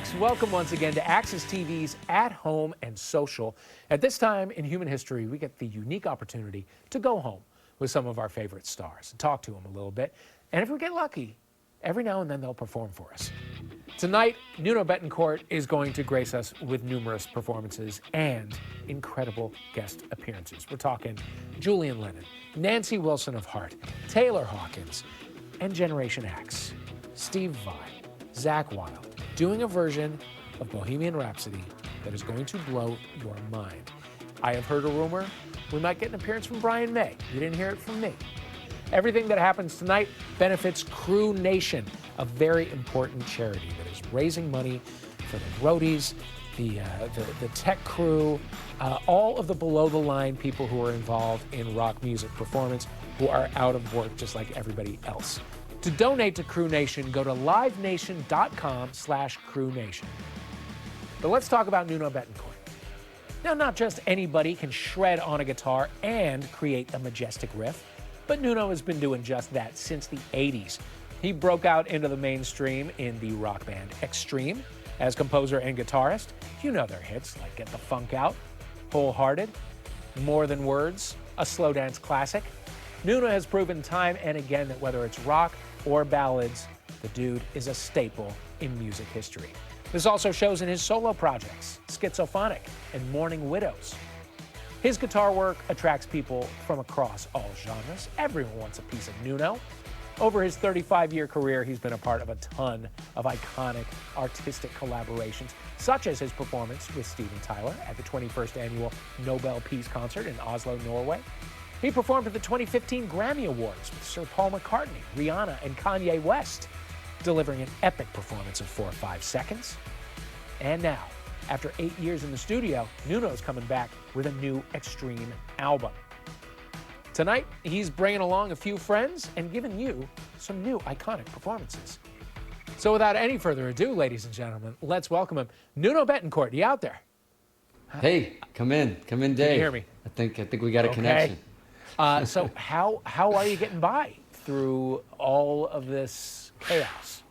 folks. Welcome once again to Access TV's At Home and Social. At this time in human history, we get the unique opportunity to go home with some of our favorite stars and talk to them a little bit. And if we get lucky, every now and then they'll perform for us. Tonight, Nuno Bettencourt is going to grace us with numerous performances and incredible guest appearances. We're talking Julian Lennon, Nancy Wilson of Heart, Taylor Hawkins, and Generation X, Steve Vai, Zakk Wylde, doing a version of Bohemian Rhapsody that is going to blow your mind. I have heard a rumor we might get an appearance from Brian May. You didn't hear it from me. Everything that happens tonight benefits Crew Nation, a very important charity that is raising money for the roadies, the tech crew, all of the below-the-line people who are involved in rock music performance who are out of work just like everybody else. To donate to Crew Nation, go to livenation.com/CrewNation. But let's talk about Nuno Bettencourt. Now, not just anybody can shred on a guitar and create a majestic riff, but Nuno has been doing just that since the 80s. He broke out into the mainstream in the rock band Extreme as composer and guitarist. You know their hits like Get the Funk Out, Wholehearted, More Than Words, a slow dance classic. Nuno has proven time and again that whether it's rock or ballads, the dude is a staple in music history. This also shows in his solo projects, Schizophonic and Mourning Widows. His guitar work attracts people from across all genres. Everyone wants a piece of Nuno. Over his 35-year career, he's been a part of a ton of iconic artistic collaborations, such as his performance with Steven Tyler at the 21st Annual Nobel Peace Concert in Oslo, Norway. He performed at the 2015 Grammy Awards with Sir Paul McCartney, Rihanna, and Kanye West, delivering an epic performance of 4 or 5 seconds. And now, after 8 years in the studio, Nuno's coming back with a new Extreme album. Tonight, he's bringing along a few friends and giving you some new iconic performances. So without any further ado, ladies and gentlemen, let's welcome him. Nuno Bettencourt, you out there? Hey, come in, Dave. Can you hear me? I think we got a connection. So how are you getting by through all of this chaos?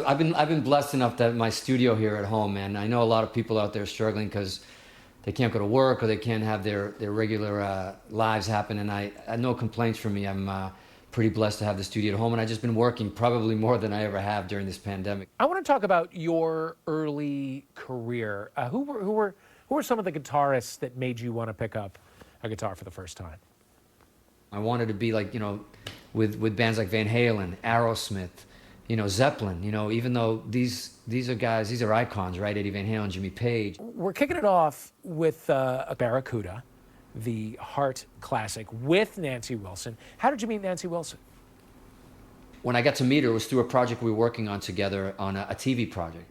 I've been blessed enough that my studio here at home, man. I know a lot of people out there struggling because they can't go to work or they can't have their regular lives happen. And I no complaints from me. I'm pretty blessed to have the studio at home, and I've just been working probably more than I ever have during this pandemic. I want to talk about your early career. Who were some of the guitarists that made you want to pick up a guitar for the first time? I wanted to be like, with bands like Van Halen, Aerosmith, Zeppelin, even though these are guys, these are icons, right? Eddie Van Halen, Jimmy Page. We're kicking it off with Barracuda, the Heart classic, with Nancy Wilson. How did you meet Nancy Wilson? When I got to meet her, it was through a project we were working on together on a TV project.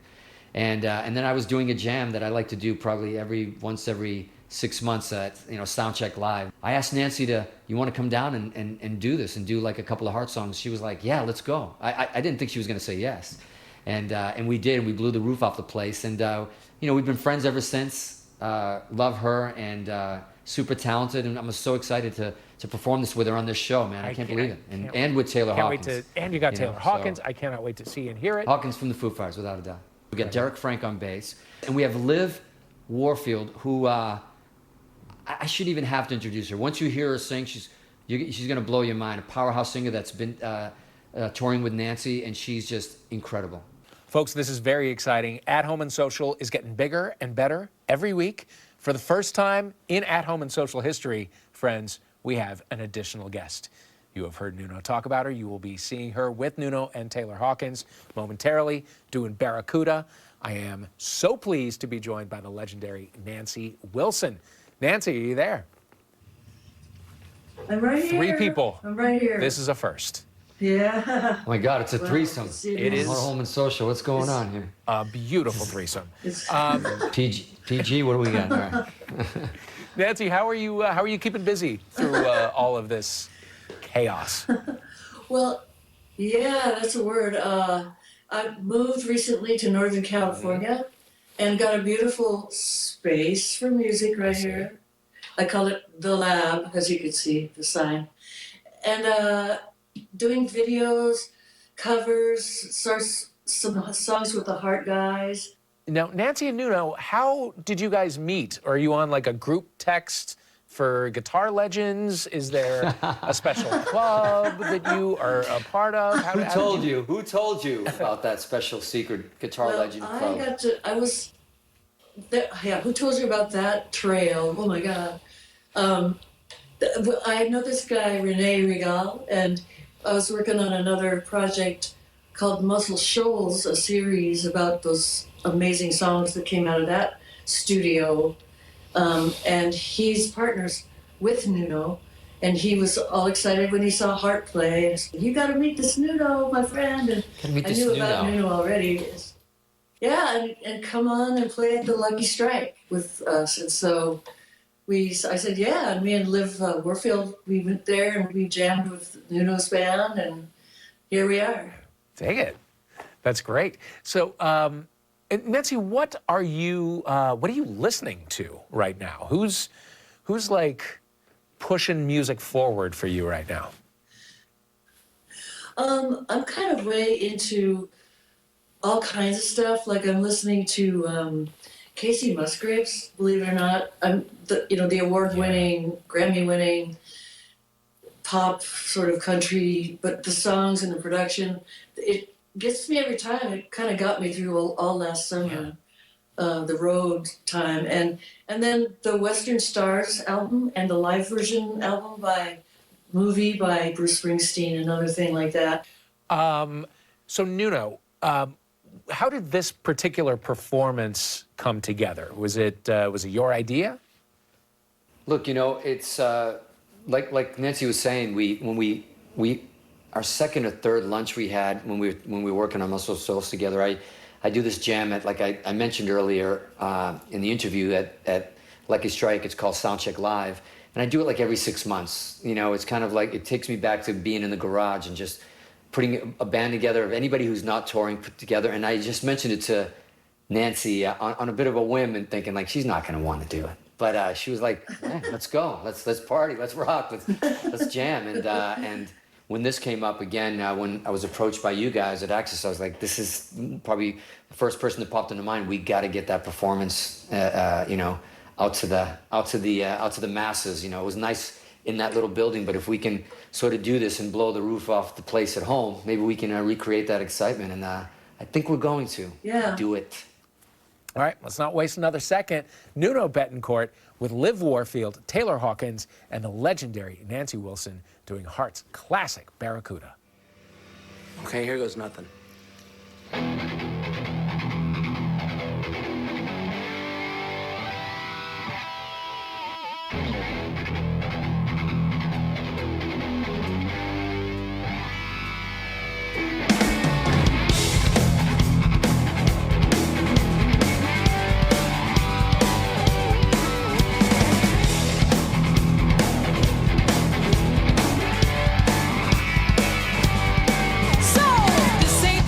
And then I was doing a jam that I like to do probably once every 6 months at Soundcheck Live. I asked Nancy you want to come down and do this and do like a couple of Heart songs? She was like, yeah, let's go. I didn't think she was going to say yes. And we did. We blew the roof off the place. And we've been friends ever since. Love her and super talented. And I'm so excited to perform this with her on this show, man. I can't believe it. And with Taylor Hawkins. And you got Taylor Hawkins. I cannot wait to see and hear it. Hawkins from the Foo Fighters, without a doubt. We got Derek Frank on bass. And we have Liv Warfield, who I shouldn't even have to introduce her. Once you hear her sing, she's going to blow your mind. A powerhouse singer that's been touring with Nancy, and she's just incredible. Folks, this is very exciting. At Home and Social is getting bigger and better every week. For the first time in At Home and Social history, friends, we have an additional guest. You have heard Nuno talk about her. You will be seeing her with Nuno and Taylor Hawkins momentarily doing Barracuda. I am so pleased to be joined by the legendary Nancy Wilson. Nancy, are you there? I'm right here. 3 people. I'm right here. This is a first. Yeah. Oh my God, it's a threesome. It is. More Home and Social. What's going on here? A beautiful threesome. PG, what do we got? All right. Nancy, how are you keeping busy through all of this chaos? Well, yeah, that's a word. I moved recently to Northern California and got a beautiful space for music right here. I call it the lab, as you can see, the sign. And doing videos, covers, some songs with the Heart Guys. Now, Nancy and Nuno, how did you guys meet? Are you on like a group text for Guitar Legends? Is there a special club that you are a part of? Who told you? Who told you about that special secret Guitar Legend club? Who told you about that trail? Oh my God. I know this guy, Rene Regal, and I was working on another project called Muscle Shoals, a series about those amazing songs that came out of that studio. And he's partners with Nuno, and he was all excited when he saw Hart play. And said, "You got to meet this Nuno, my friend." And I knew about Nuno already. Yeah, and come on and play at the Lucky Strike with us. And so I said, yeah, and me and Liv Warfield, we went there and we jammed with Nuno's band, and here we are. Dang it. That's great. So, Nancy, what are you listening to right now? Who's like pushing music forward for you right now? I'm kind of way into all kinds of stuff. Like I'm listening to Casey Musgraves, believe it or not. I'm the award-winning, Grammy-winning pop sort of country, but the songs and the production, it gets me every time. It kind of got me through all last summer, the road time, and then the Western Stars album and the live version album by Bruce Springsteen, another thing like that. So Nuno, how did this particular performance come together? Was it your idea? Look, it's like Nancy was saying. When our second or third lunch we had when we were working on Muscle Souls together, I do this jam at, like I mentioned earlier in the interview, at Lucky Strike. It's called Soundcheck Live, and I do it like every 6 months. It's kind of like it takes me back to being in the garage and just putting a band together of anybody who's not touring put together. And I just mentioned it to Nancy on a bit of a whim and thinking like she's not going to want to do it, but she was like, "Let's go, let's party, let's rock, let's jam." And when this came up again, when I was approached by you guys at Access, I was like, "This is probably the first person that popped into mind. We got to get that performance, out to the masses." It was nice in that little building, but if we can sort of do this and blow the roof off the place at home, maybe we can recreate that excitement, and I think we're going to do it. All right, let's not waste another second. Nuno Bettencourt with Liv Warfield, Taylor Hawkins, and the legendary Nancy Wilson doing Heart's classic Barracuda. Okay, here goes nothing. This ain't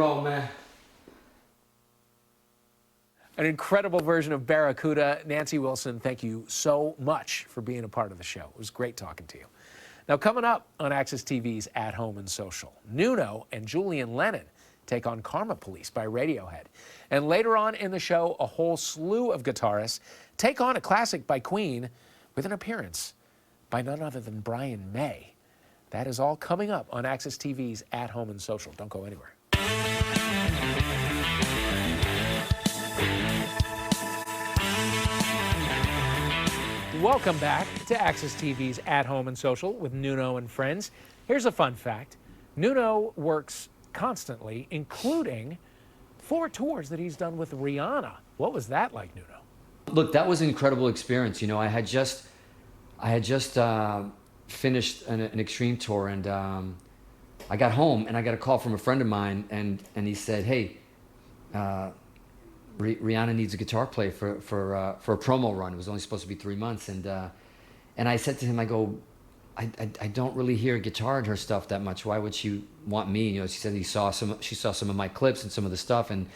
roll, man. An incredible version of Barracuda. Nancy Wilson, thank you so much for being a part of the show. It was great talking to you. Now, coming up on Access TV's At Home and Social, Nuno and Julian Lennon take on Karma Police by Radiohead. And later on in the show, a whole slew of guitarists take on a classic by Queen with an appearance by none other than Brian May. That is all coming up on Access TV's At Home and Social. Don't go anywhere. Welcome back to Access TV's At Home and Social with Nuno and friends. Here's a fun fact. Nuno works constantly, including 4 tours that he's done with Rihanna. What was that like, Nuno? Look, that was an incredible experience. You know, I had just finished an Extreme tour, and I got home and I got a call from a friend of mine, and he said, "Hey, Rihanna needs a guitar player for a promo run." It was only supposed to be 3 months, and I said to him, I go, I don't really hear guitar in her stuff that much. Why would she want me? You know, she said she saw some of my clips and some of the stuff, and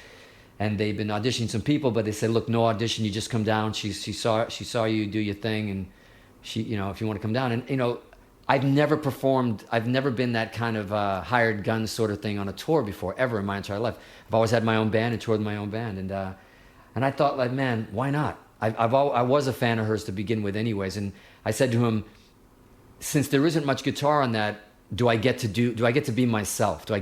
they've been auditioning some people, but they said, look, no audition, you just come down. She saw you do your thing, and she, you know, if you want to come down. And you know, I've never been that kind of hired gun sort of thing on a tour before, ever in my entire life. I've always had my own band and toured with my own band, and I thought, like, man, why not? I was a fan of hers to begin with, anyways. And I said to him, since there isn't much guitar on that, do I get to be myself? Or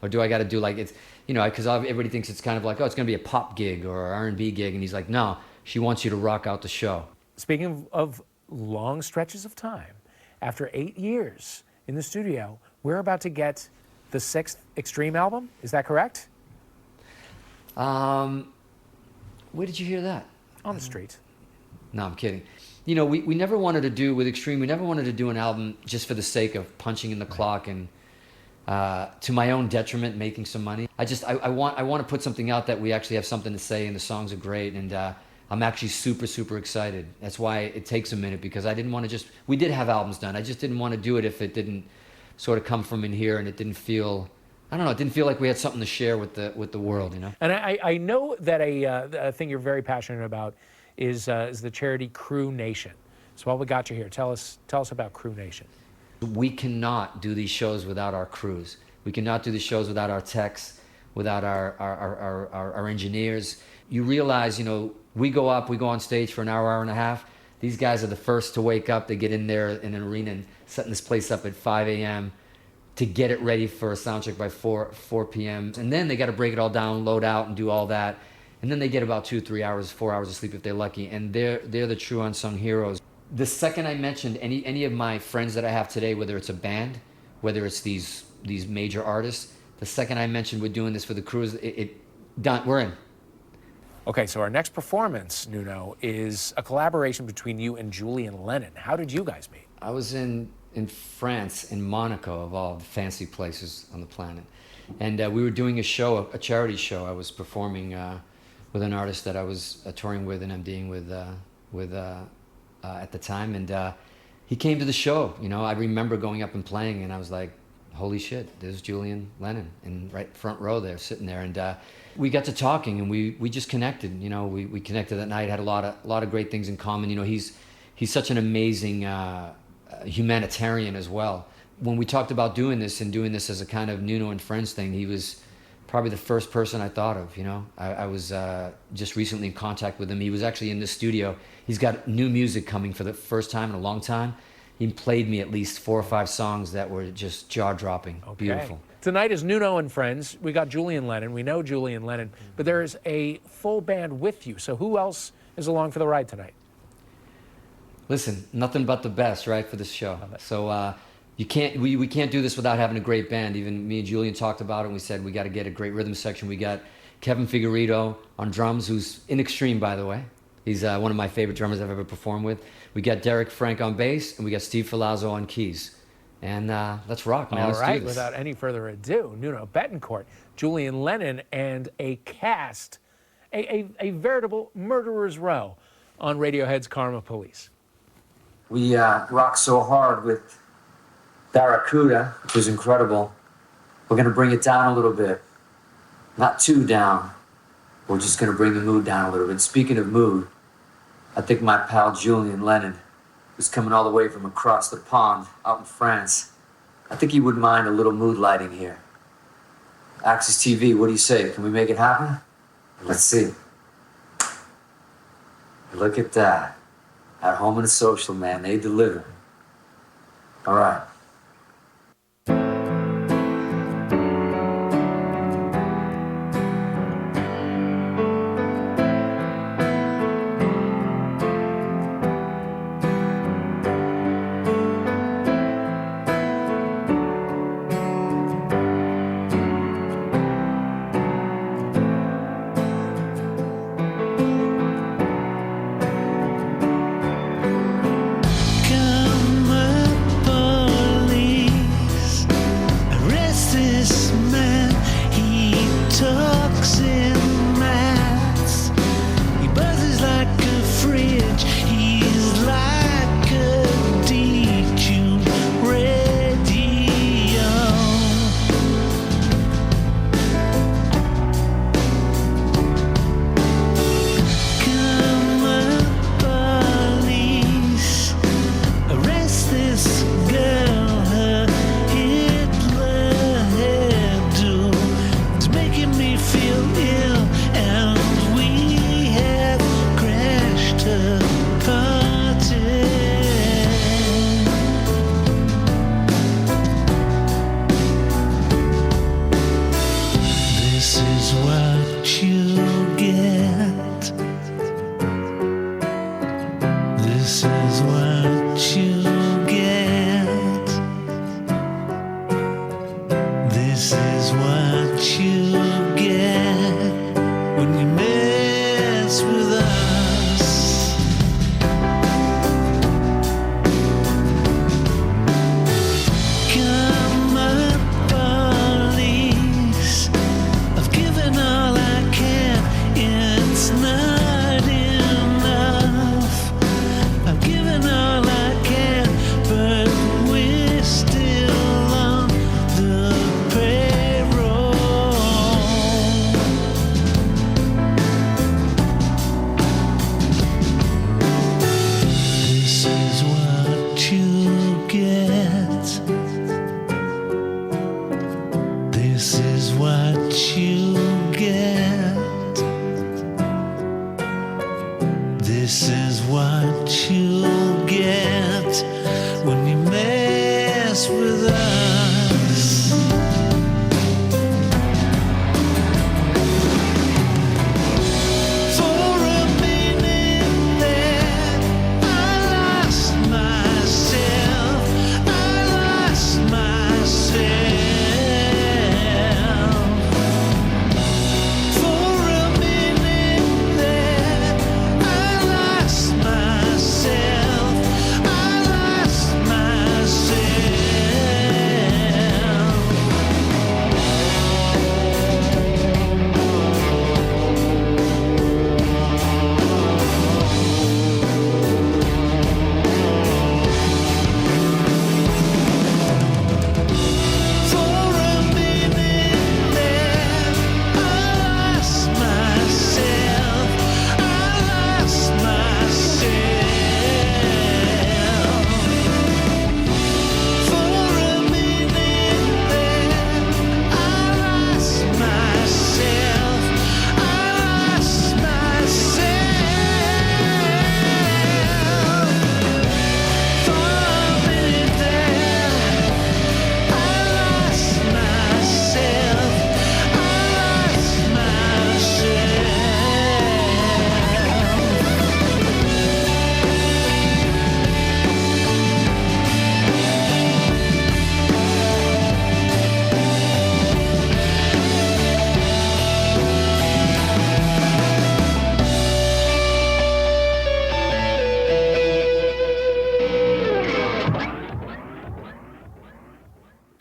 do I got to do, like, it's, you know, because everybody thinks it's kind of like, oh, it's going to be a pop gig or an R&B gig, and he's like, no, she wants you to rock out the show. Speaking of long stretches of time, after 8 years in the studio, we're about to get the 6th Extreme album. Is that correct? Where did you hear that? On the street. No, I'm kidding. You know, we never wanted to do, with Extreme, we never wanted to do an album just for the sake of punching in the clock and to my own detriment, making some money. I want to put something out that we actually have something to say, and the songs are great, and I'm actually super, super excited. That's why it takes a minute, because I didn't want to we did have albums done. I just didn't want to do it if it didn't sort of come from in here, and it didn't feel, I don't know, it didn't feel like we had something to share with the world, you know? And I know that a thing you're very passionate about is the charity Crew Nation. So while we got you here, tell us about Crew Nation. We cannot do these shows without our crews. We cannot do these shows without our techs, without our engineers. You realize, you know, we go on stage for an hour and a half. These guys are the first to wake up. They get in there in an arena and setting this place up at 5 a.m. to get it ready for a sound check by 4 p.m. And then they got to break it all down, load out, and do all that. And then they get about 2, 3 hours, 4 hours of sleep if they're lucky. And they're the true unsung heroes. The second I mentioned any of my friends that I have today, whether it's a band, whether it's these major artists, the second I mentioned we're doing this for the crews, we're in. Okay, so our next performance, Nuno, is a collaboration between you and Julian Lennon. How did you guys meet? I was in France, in Monaco, of all the fancy places on the planet. And we were doing a show, a charity show. I was performing with an artist that I was touring with and MDing with at the time. And he came to the show. You know, I remember going up and playing, and I was like, holy shit, there's Julian Lennon in right front row there, sitting there. And we got to talking, and we just connected. You know, we connected that night, had a lot of great things in common. You know, he's such an amazing humanitarian as well. When we talked about doing this as a kind of Nuno and Friends thing, he was probably the first person I thought of. You know, I was just recently in contact with him. He was actually in the studio. He's got new music coming for the first time in a long time. He played me at least 4 or 5 songs that were just jaw-dropping. Okay. Beautiful. Tonight is Nuno and Friends. We got Julian Lennon. We know Julian Lennon, but there is a full band with you. So who else is along for the ride tonight? Listen, nothing but the best, right, for this show. So we can't do this without having a great band. Even me and Julian talked about it, and we said we got to get a great rhythm section. We got Kevin Figueredo on drums, who's in Extreme, by the way. He's one of my favorite drummers I've ever performed with. We got Derek Frank on bass, and we got Steve Filazzo on keys. And let's rock, man. All right, without any further ado, Nuno Bettencourt, Julian Lennon, and a cast, a veritable murderer's row on Radiohead's Karma Police. We rocked so hard with Barracuda, which was incredible. We're going to bring it down a little bit Not too down. We're just gonna bring the mood down a little bit. Speaking of mood, I think my pal Julian Lennon, who's coming all the way from across the pond out in France, I think he wouldn't mind a little mood lighting here. Axis TV, what do you say? Can we make it happen? Let's see. Look at that. At Home and Social, man, they deliver. All right.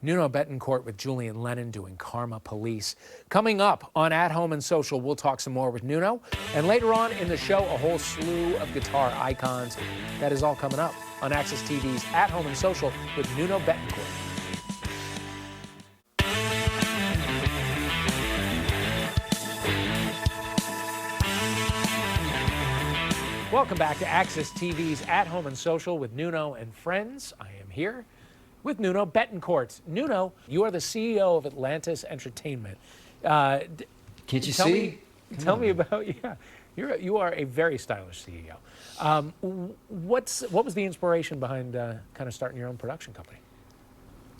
Nuno Betancourt with Julian Lennon doing Karma Police. Coming up on At Home and Social, we'll talk some more with Nuno. And later on in the show, a whole slew of guitar icons. That is all coming up on Access TV's At Home and Social with Nuno Betancourt. Welcome back to Access TV's At Home and Social with Nuno and Friends. I am here with Nuno Betancourt. Nuno, you are the CEO of Atlantis Entertainment. Can't you tell see? Me, tell me about, you are a very stylish CEO. What was the inspiration behind kind of starting your own production company?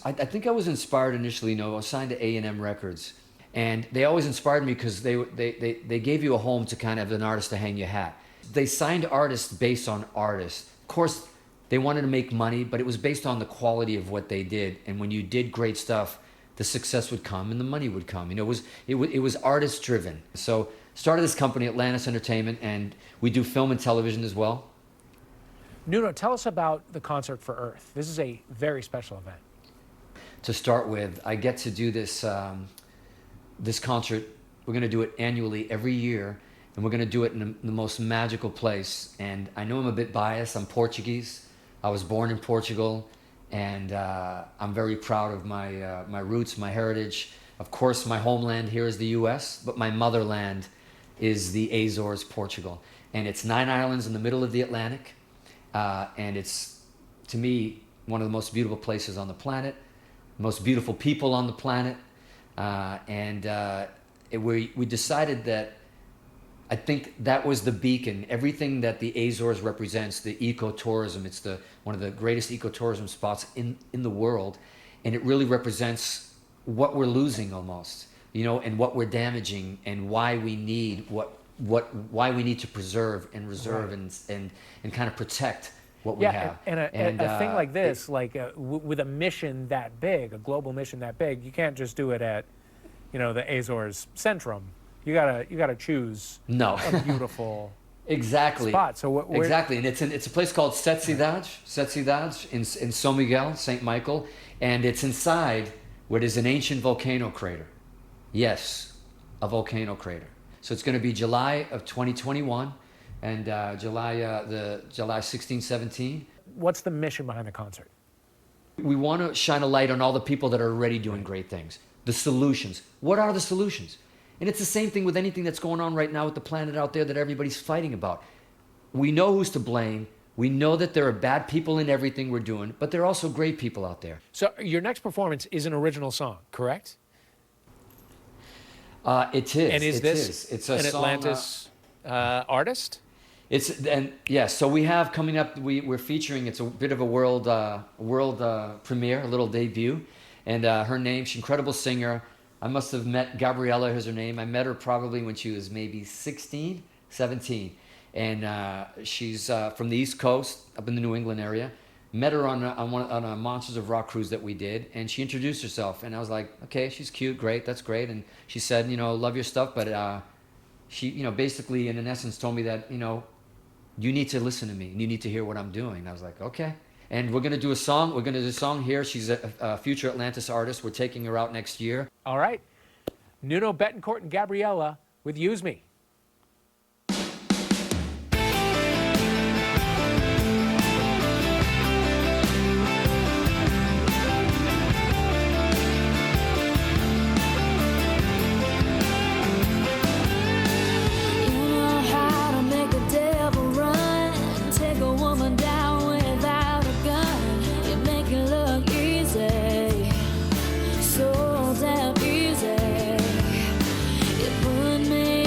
I think I was inspired initially. I was signed to A&M Records, and they always inspired me because they gave you a home to kind of have an artist to hang your hat. They signed artists based on artists. Of course, they wanted to make money, but it was based on the quality of what they did. And when you did great stuff, the success would come and the money would come. It was artist driven. So started this company, Atlantis Entertainment, and we do film and television as well. Nuno, tell us about the Concert for Earth. This is a very special event. To start with, I get to do this this concert. We're going to do it annually every year, and we're going to do it in the most magical place. And I know I'm a bit biased. I'm Portuguese. I was born in Portugal, and I'm very proud of my roots, my heritage. Of course, my homeland here is the U.S., but my motherland is the Azores, Portugal. And it's 9 islands in the middle of the Atlantic, and it's, to me, one of the most beautiful places on the planet, most beautiful people on the planet. We decided that I think that was the beacon. Everything that the Azores represents, the ecotourism, it's one of the greatest ecotourism spots in the world, and it really represents what we're losing almost, and what we're damaging, and why we need why we need to preserve and reserve, right, and kind of protect what we have. And a thing like this, with a mission that big, a global mission that big, you can't just do it at, the Azores Centrum. You gotta choose a beautiful spot. So exactly, and it's a place called Setsidad in São Miguel, St. Michael, and it's inside what is an ancient volcano crater. Yes, a volcano crater. So it's going to be July of 2021, and July 16, 17. What's the mission behind the concert? We want to shine a light on all the people that are already doing great things. The solutions. What are the solutions? And it's the same thing with anything that's going on right now with the planet out there that everybody's fighting about. We know who's to blame. We know that there are bad people in everything we're doing, but there are also great people out there. So your next performance is an original song, correct? It is. And It's an Atlantis artist? So we have coming up, we're featuring, it's a bit of a world premiere, a little debut. And her name, she's an incredible singer. I must have met Gabriella, is her name. I met her probably when she was maybe 16, 17. And she's from the East Coast, up in the New England area. Met her on a Monsters of Rock cruise that we did, and she introduced herself. And I was like, okay, she's cute, great, that's great. And she said, love your stuff, but she, basically, in essence, told me that, you need to listen to me, and you need to hear what I'm doing. And I was like, okay. And we're going to do a song. We're going to do a song here. She's a future Atlantis artist. We're taking her out next year. All right. Nuno Betancourt and Gabriella with Use Me. So damn easy. You put me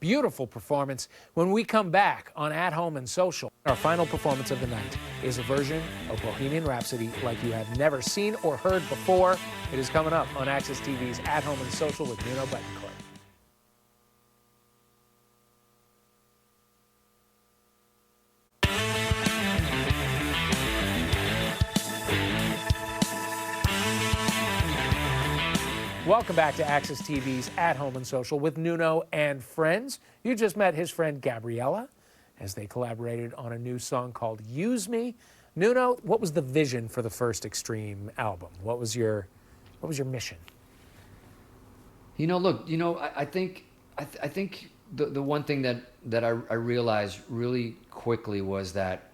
beautiful performance when we come back on At Home and Social. Our final performance of the night is a version of Bohemian Rhapsody like you have never seen or heard before. It is coming up on Access TV's At Home and Social with Nuno Betancourt. Welcome back to Access TV's At Home and Social with Nuno and friends. You just met his friend Gabriella as they collaborated on a new song called Use Me. Nuno, what was the vision for the first Extreme album? What was your mission? You know, look, you know, I think the one thing that I realized really quickly was that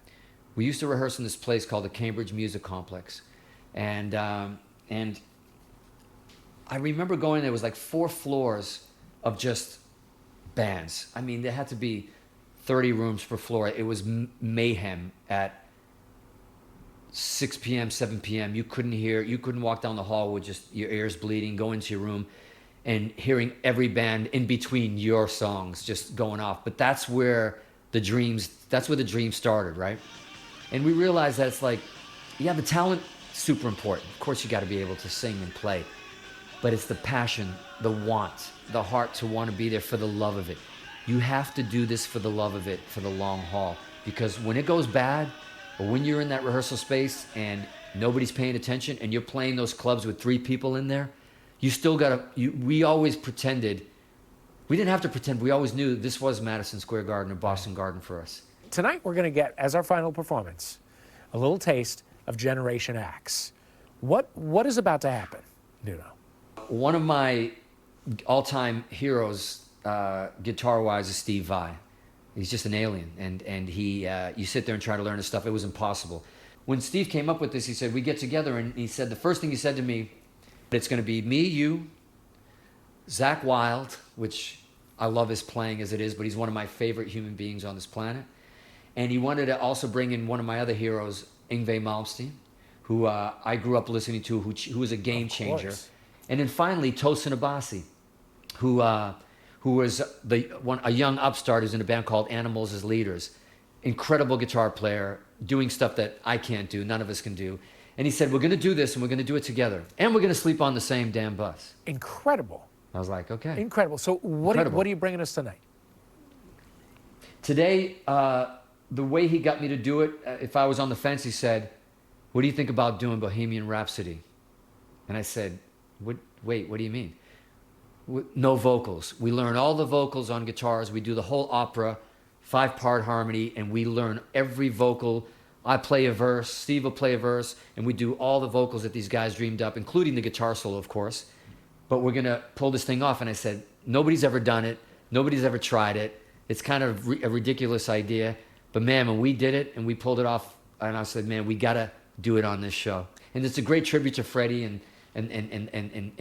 we used to rehearse in this place called the Cambridge Music Complex, and I remember going there was like 4 floors of just bands. I mean, there had to be 30 rooms per floor. It was mayhem at 6 p.m., 7 p.m. You couldn't walk down the hall with just your ears bleeding, go into your room and hearing every band in between your songs just going off. But that's where the dreams started, right? And we realized that it's like, yeah, the talent, super important. Of course, you got to be able to sing and play. But it's the passion, the want, the heart to want to be there for the love of it. You have to do this for the love of it, for the long haul. Because when it goes bad, or when you're in that rehearsal space and nobody's paying attention and you're playing those clubs with 3 people in there, you still gotta, we always pretended, we didn't have to pretend, we always knew this was Madison Square Garden or Boston Garden for us. Tonight we're gonna get, as our final performance, a little taste of Generation X. What is about to happen, Nuno? One of my all-time heroes, guitar-wise, is Steve Vai. He's just an alien, and he, you sit there and try to learn his stuff. It was impossible. When Steve came up with this, he said, we get together, and he said, the first thing he said to me, it's going to be me, you, Zakk Wylde, which I love his playing as it is, but he's one of my favorite human beings on this planet. And he wanted to also bring in one of my other heroes, Yngwie Malmsteen, who I grew up listening to, who was a game changer. And then finally, Tosin Abasi, who was a young upstart who's in a band called Animals as Leaders. Incredible guitar player, doing stuff that I can't do, none of us can do. And he said, we're going to do this, and we're going to do it together. And we're going to sleep on the same damn bus. Incredible. I was like, okay. Incredible. So what are you bringing us tonight? Today, the way he got me to do it, if I was on the fence, he said, what do you think about doing Bohemian Rhapsody? And I said, wait, what do you mean? No vocals. We learn all the vocals on guitars. We do the whole opera, 5-part harmony, and we learn every vocal. I play a verse, Steve will play a verse, and we do all the vocals that these guys dreamed up, including the guitar solo, of course. But we're going to pull this thing off. And I said, nobody's ever done it. Nobody's ever tried it. It's kind of a ridiculous idea. But man, when we did it and we pulled it off, and I said, man, we got to do it on this show. And it's a great tribute to Freddie and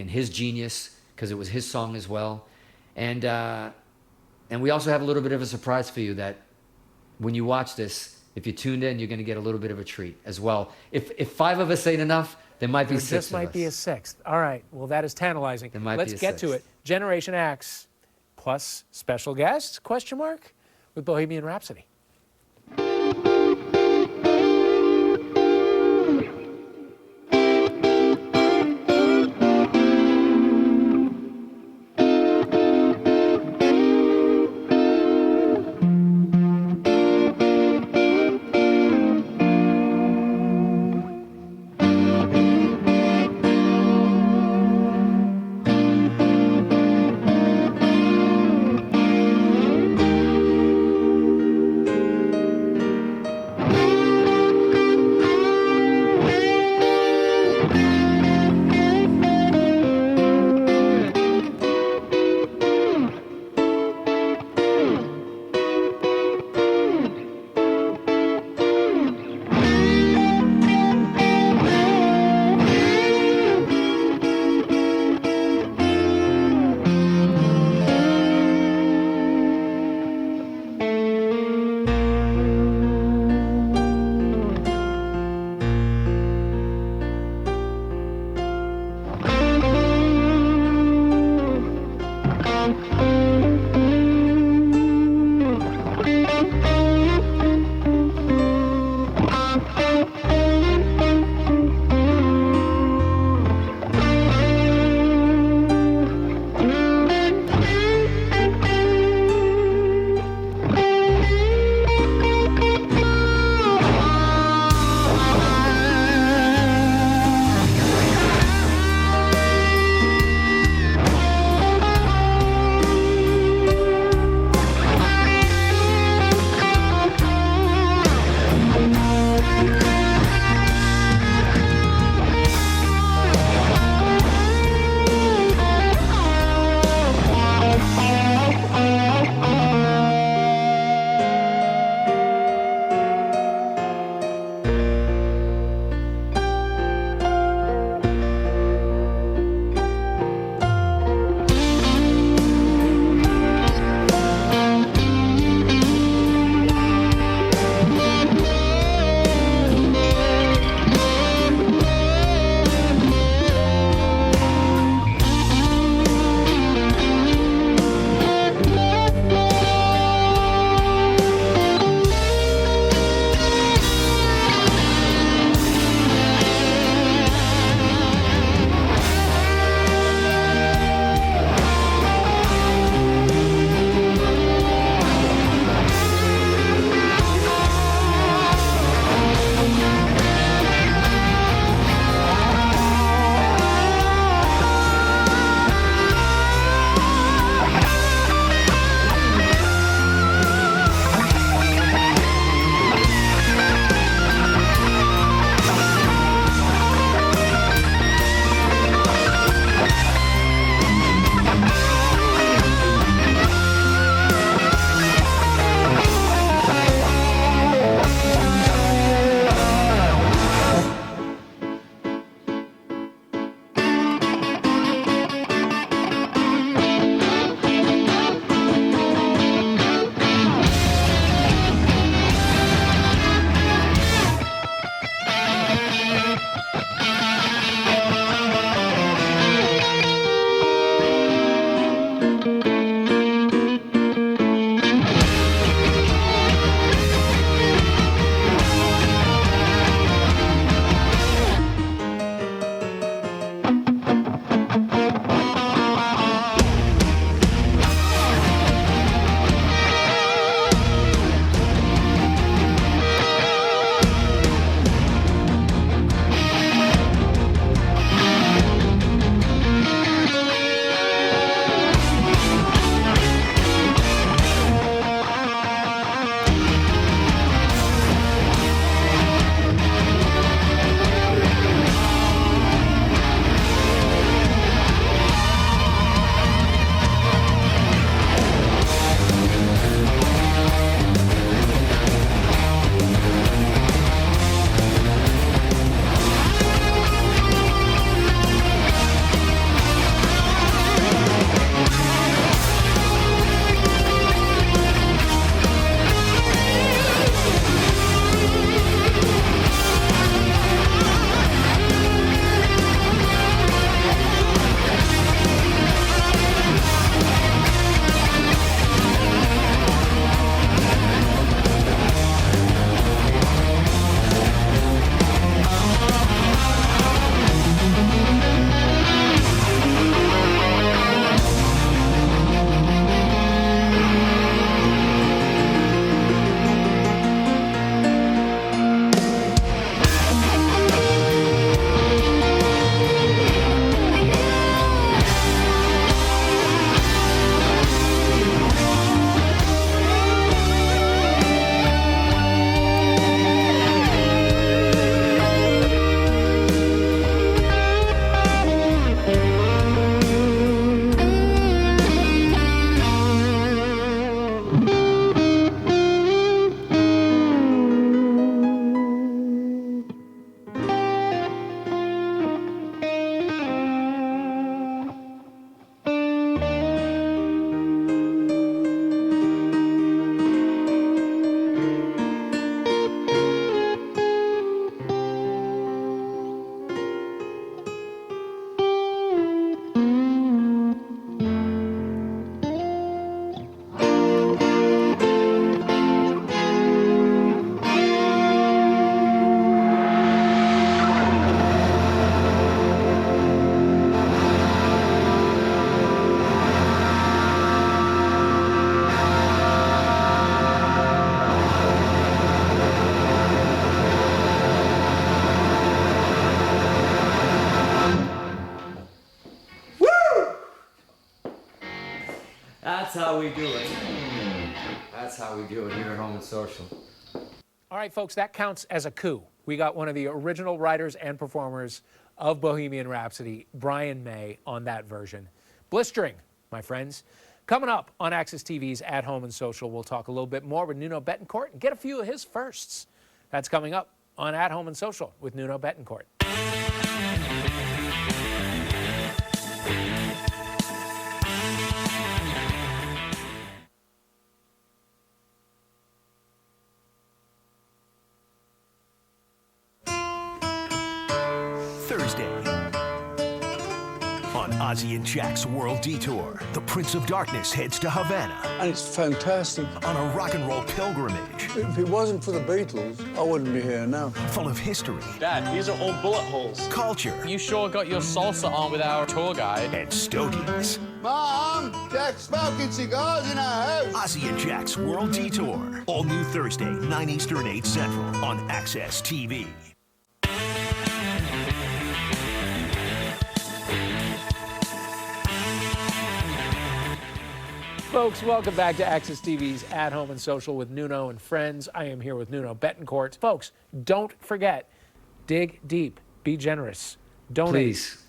his genius, because it was his song as well. And we also have a little bit of a surprise for you that when you watch this, if you tuned in, you're going to get a little bit of a treat as well. If 5 of us ain't enough, there might be 6 of us. There just might be a 6th. All right. Well, that is tantalizing. Let's get to it. Generation X plus special guest, ? With Bohemian Rhapsody. how we do it. That's how we do it here at Home and Social. All right, folks, that counts as a coup. We got one of the original writers and performers of Bohemian Rhapsody, Brian May, on that version. Blistering, my friends. Coming up on Access TV's At Home and Social, we'll talk a little bit more with Nuno Bettencourt and get a few of his firsts. That's coming up on At Home and Social with Nuno Bettencourt. Thursday. On Ozzy and Jack's World Detour, the Prince of Darkness heads to Havana And it's fantastic. on a rock and roll pilgrimage If it wasn't for the Beatles, I wouldn't be here now. full of history, Dad, these are all bullet holes. culture, You sure got your salsa on with our tour guide. and stogies. Mom, Jack's smoking cigars in our house. Ozzy and Jack's World Detour. All new Thursday, 9 Eastern, 8 Central on Access TV. Folks, welcome back to Access TV's At Home and Social with Nuno and friends. I am here with Nuno Bettencourt. Folks, don't forget, dig deep, be generous, donate. Please.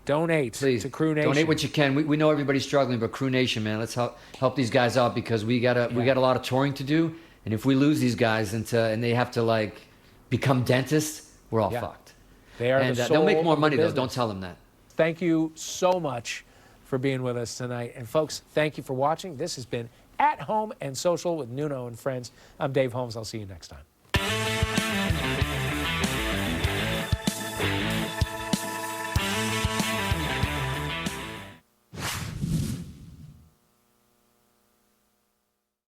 Donate Please. to Crew Nation. Donate what you can. We know everybody's struggling, but Crew Nation, man, let's help these guys out because we got a lot of touring to do. And if we lose these guys and they have to like become dentists, we're all fucked. They are And the they'll make soul more of the money though. business. Don't tell them that. Thank you so much for being with us tonight. And folks, thank you for watching. This has been At Home and Social with Nuno and friends. I'm Dave Holmes. I'll see you next time.